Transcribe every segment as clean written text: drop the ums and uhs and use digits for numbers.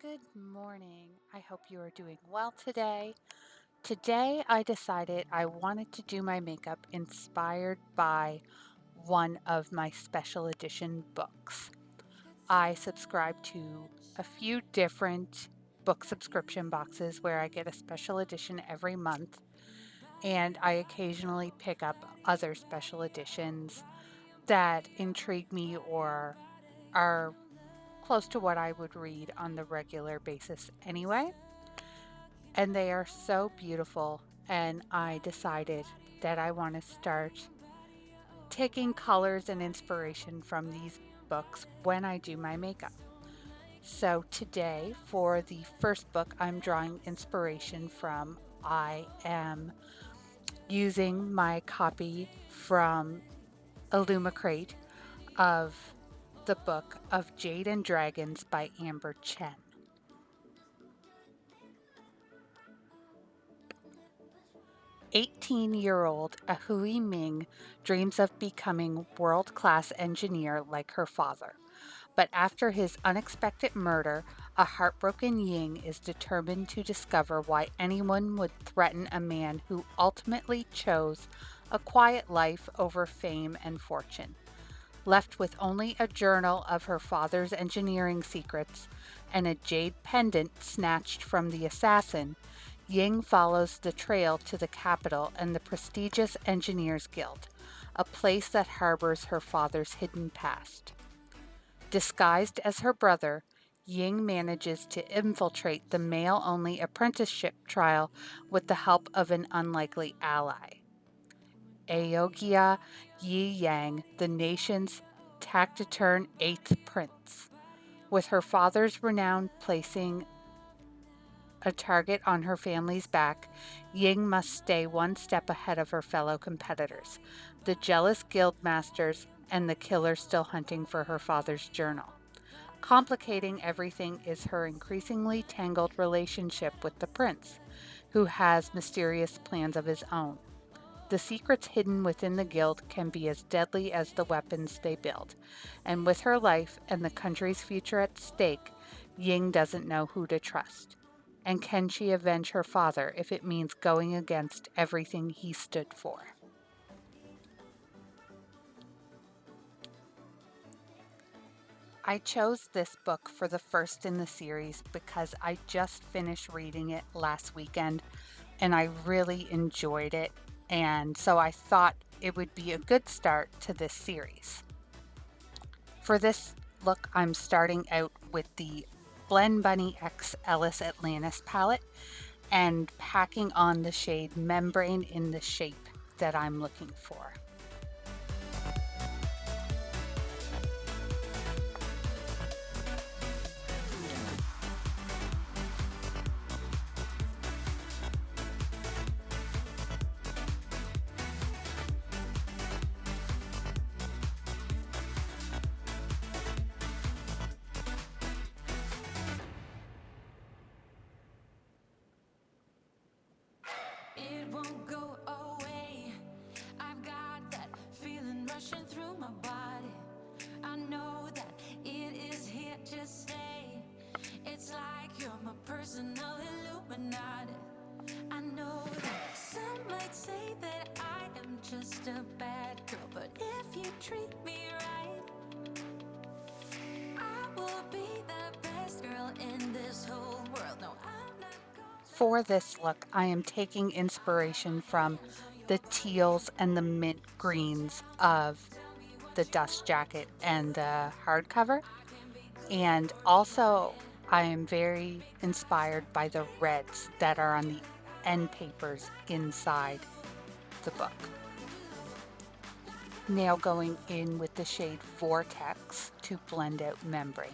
Good morning. I hope you are doing well today. Today I decided I wanted to do my makeup inspired by one of my special edition books. I subscribe to a few different book subscription boxes where I get a special edition every month, and I occasionally pick up other special editions that intrigue me or are close to what I would read on the regular basis anyway. And they are so beautiful. And I decided that I want to start taking colors and inspiration from these books when I do my makeup. So today, for the first book I'm drawing inspiration from, I am using my copy from Illumicrate of the book of Jade and Dragons by Amber Chen. 18-year-old Ahui Ming dreams of becoming world-class engineer like her father. But after his unexpected murder, a heartbroken Ying is determined to discover why anyone would threaten a man who ultimately chose a quiet life over fame and fortune. Left with only a journal of her father's engineering secrets and a jade pendant snatched from the assassin, Ying follows the trail to the capital and the prestigious Engineers Guild, a place that harbors her father's hidden past. Disguised as her brother, Ying manages to infiltrate the male-only apprenticeship trial with the help of an unlikely ally, Aogia Yi Yang, the nation's taciturn eighth prince. With her father's renown placing a target on her family's back, Ying must stay one step ahead of her fellow competitors, the jealous guild masters and the killer still hunting for her father's journal. Complicating everything is her increasingly tangled relationship with the prince, who has mysterious plans of his own. The secrets hidden within the guild can be as deadly as the weapons they build, and with her life and the country's future at stake, Ying doesn't know who to trust. And can she avenge her father if it means going against everything he stood for? I chose this book for the first in the series because I just finished reading it last weekend and I really enjoyed it, and so I thought it would be a good start to this series. For this look, I'm starting out with the Blend Bunny X Ellis Atlantis palette and packing on the shade Membrane in the shape that I'm looking for. It won't go away. I've got that feeling rushing through my body. I know that it is here to stay. It's like you're my personal Illuminati. I know that some might say that I am just a bad girl, but if you treat me right, I will be the best girl in this whole world. No, I'm not going. For this look, I am taking inspiration from the teals and the mint greens of the dust jacket and the hardcover. And also, I am very inspired by the reds that are on the end papers inside the book. Now going in with the shade Vortex to blend out Membrane.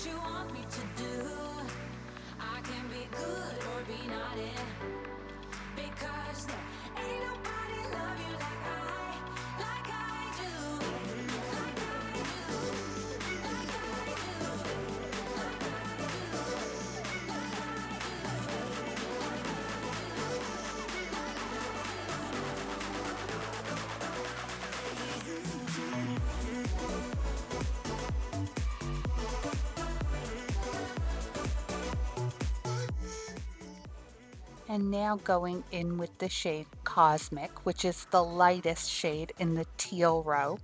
what you want me to do. I can be good or be naughty, because there ain't nobody love you like I do, like I do, like I do, like I do, And now going in with the shade Cosmic, which is the lightest shade in the teal row.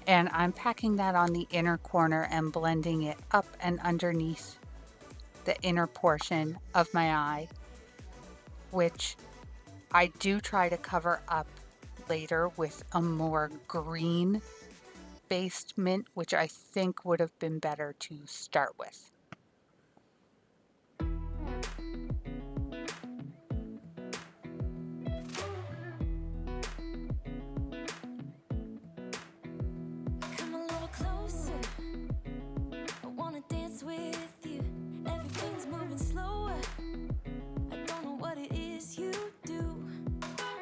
And I'm packing that on the inner corner and blending it up and underneath the inner portion of my eye, which I do try to cover up later with a more green based mint, which I think would have been better to start with. come a little closer. I wanna dance with you. Everything's moving slower. I don't know what it is you do.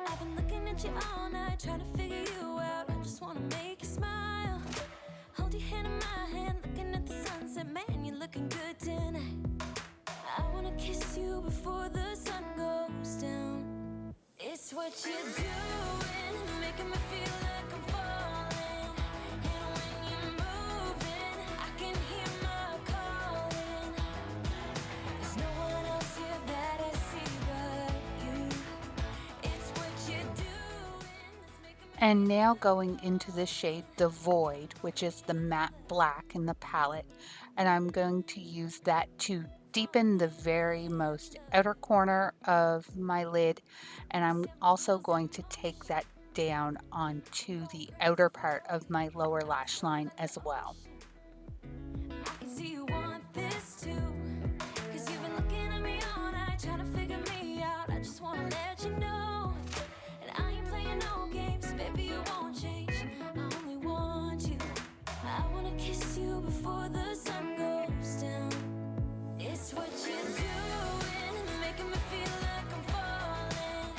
I've been looking at you all night, trying to figure you out. I just wanna make you smile. Hold your hand in my hand, looking at the sunset. Man, you're looking good tonight. I wanna kiss you before the sun goes down. It's what you're doing, making me feel like I'm falling. And when you're moving, I can hear my calling. There's no one else here that I see but you. It's what you're doing that's making me. And now going into the shade The Void, which is the matte black in the palette. And I'm going to use that to deepen the very most outer corner of my lid. And I'm also going to take that down onto the outer part of my lower lash line as well. I can see you want this too. 'Cause you've been looking at me all night, trying to figure me out. I just wanna let you know. And I ain't playing no games, baby, you won't change. I only want you. I wanna kiss you before the sun goes down. It's what you're doing, making me feel like I'm falling.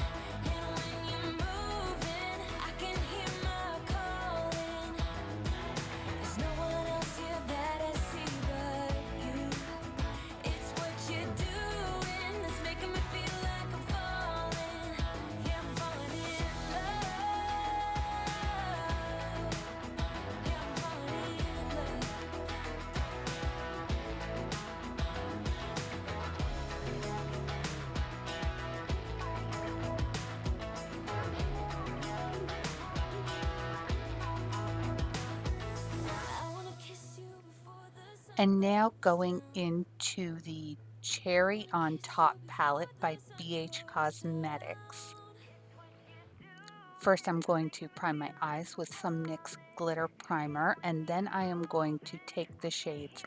And when you're moving, I can hear my calling. There's no one else here that I see but you. It's what you're doing that's making me feel like I'm falling. Yeah, I'm falling in love. Yeah, I'm falling in love. I wanna kiss you before the sun. And now going into the Cherry on Top palette by BH Cosmetics. First, I'm going to prime my eyes with some NYX glitter primer, and then I am going to take the shades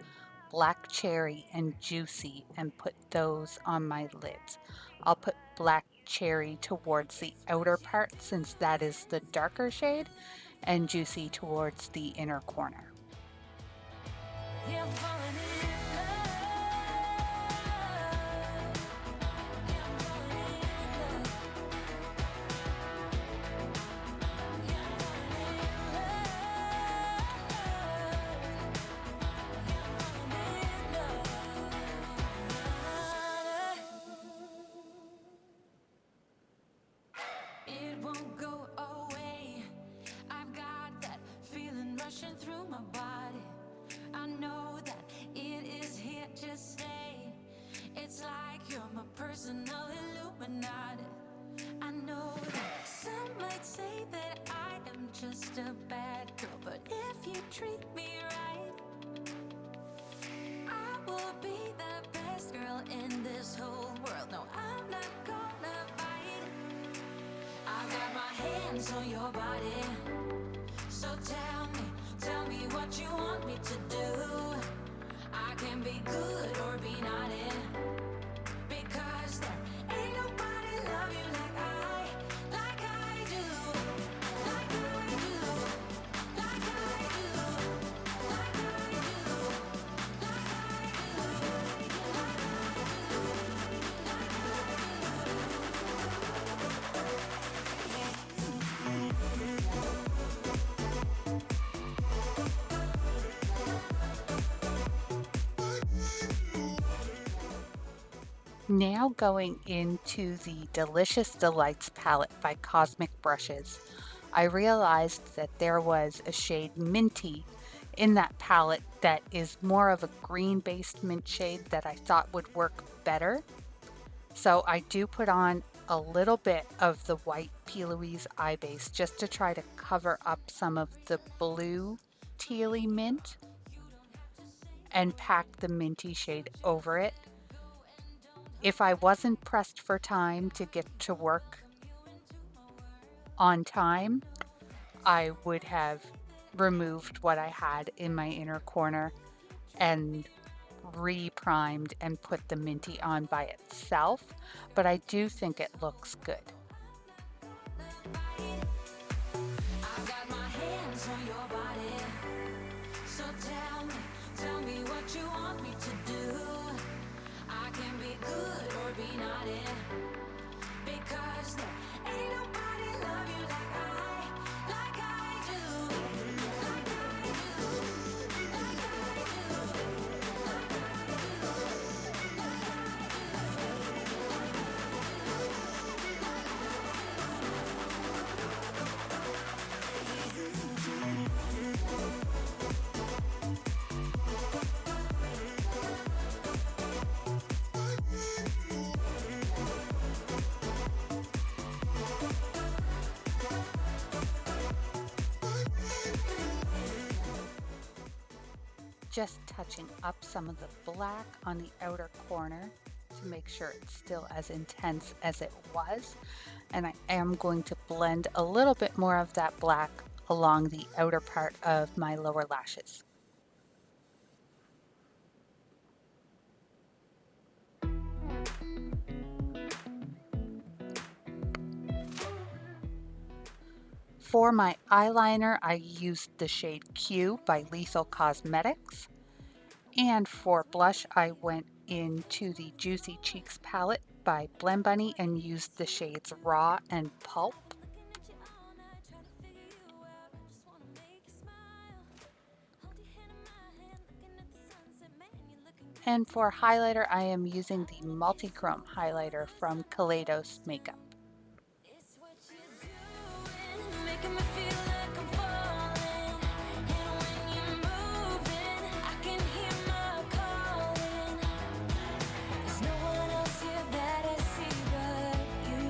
Black Cherry and Juicy and put those on my lids. I'll put Black Cherry towards the outer part since that is the darker shade, and Juicy towards the inner corner. Yeah, I'm falling in love. Yeah, I'm falling in love. Yeah, I'm falling in love. Yeah, I'm falling in love. It won't go away. I've got that feeling rushing through my body. I know that it is here to stay. It's like you're my personal Illuminati. I know that some might say that I am just a bad girl, but if you treat me right, I will be the best girl in this whole world. No, I'm not gonna bite. I've got my hands on your body. So tell me what you want me to do. I can be good or be naughty, because there ain't nobody love you like I do, like I do, like I do, like I do, like Now going into the Delicious Delights palette by Cosmic Brushes, I realized that there was a shade Minty in that palette that is more of a green-based mint shade that I thought would work better. So I do put on a little bit of the white P. Louise eye base just to try to cover up some of the blue tealy mint and pack the minty shade over it. If I wasn't pressed for time to get to work on time, I would have removed what I had in my inner corner and re-primed and put the minty on by itself, but I do think it looks good. I've got my hands on your body, so tell me what you want me to do. I can be good or be naughty, because there ain't nobody love you like I do, like I do, like I Just touching up some of the black on the outer corner to make sure it's still as intense as it was. And I am going to blend a little bit more of that black along the outer part of my lower lashes. For my eyeliner, I used the shade Q by Lethal Cosmetics. And for blush, I went into the Juicy Cheeks palette by Blend Bunny and used the shades Raw and Pulp. And for highlighter, I am using the Multichrome highlighter from Kaleidos Makeup. It's what you're doing, making me feel like I'm falling. And when you're moving, I can hear my calling. There's no one else here that I see but you.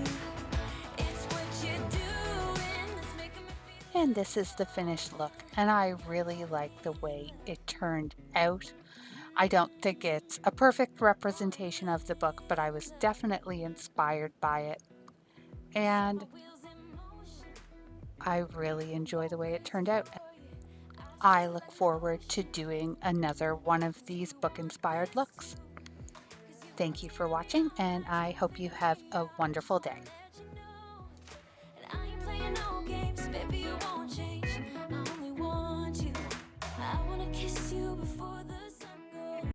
It's what you're doing, it's making me feel. And this is the finished look, and I really like the way it turned out. I don't think it's a perfect representation of the book, but I was definitely inspired by it. And I really enjoy the way it turned out. I look forward to doing another one of these book-inspired looks. Thank you for watching, and I hope you have a wonderful day.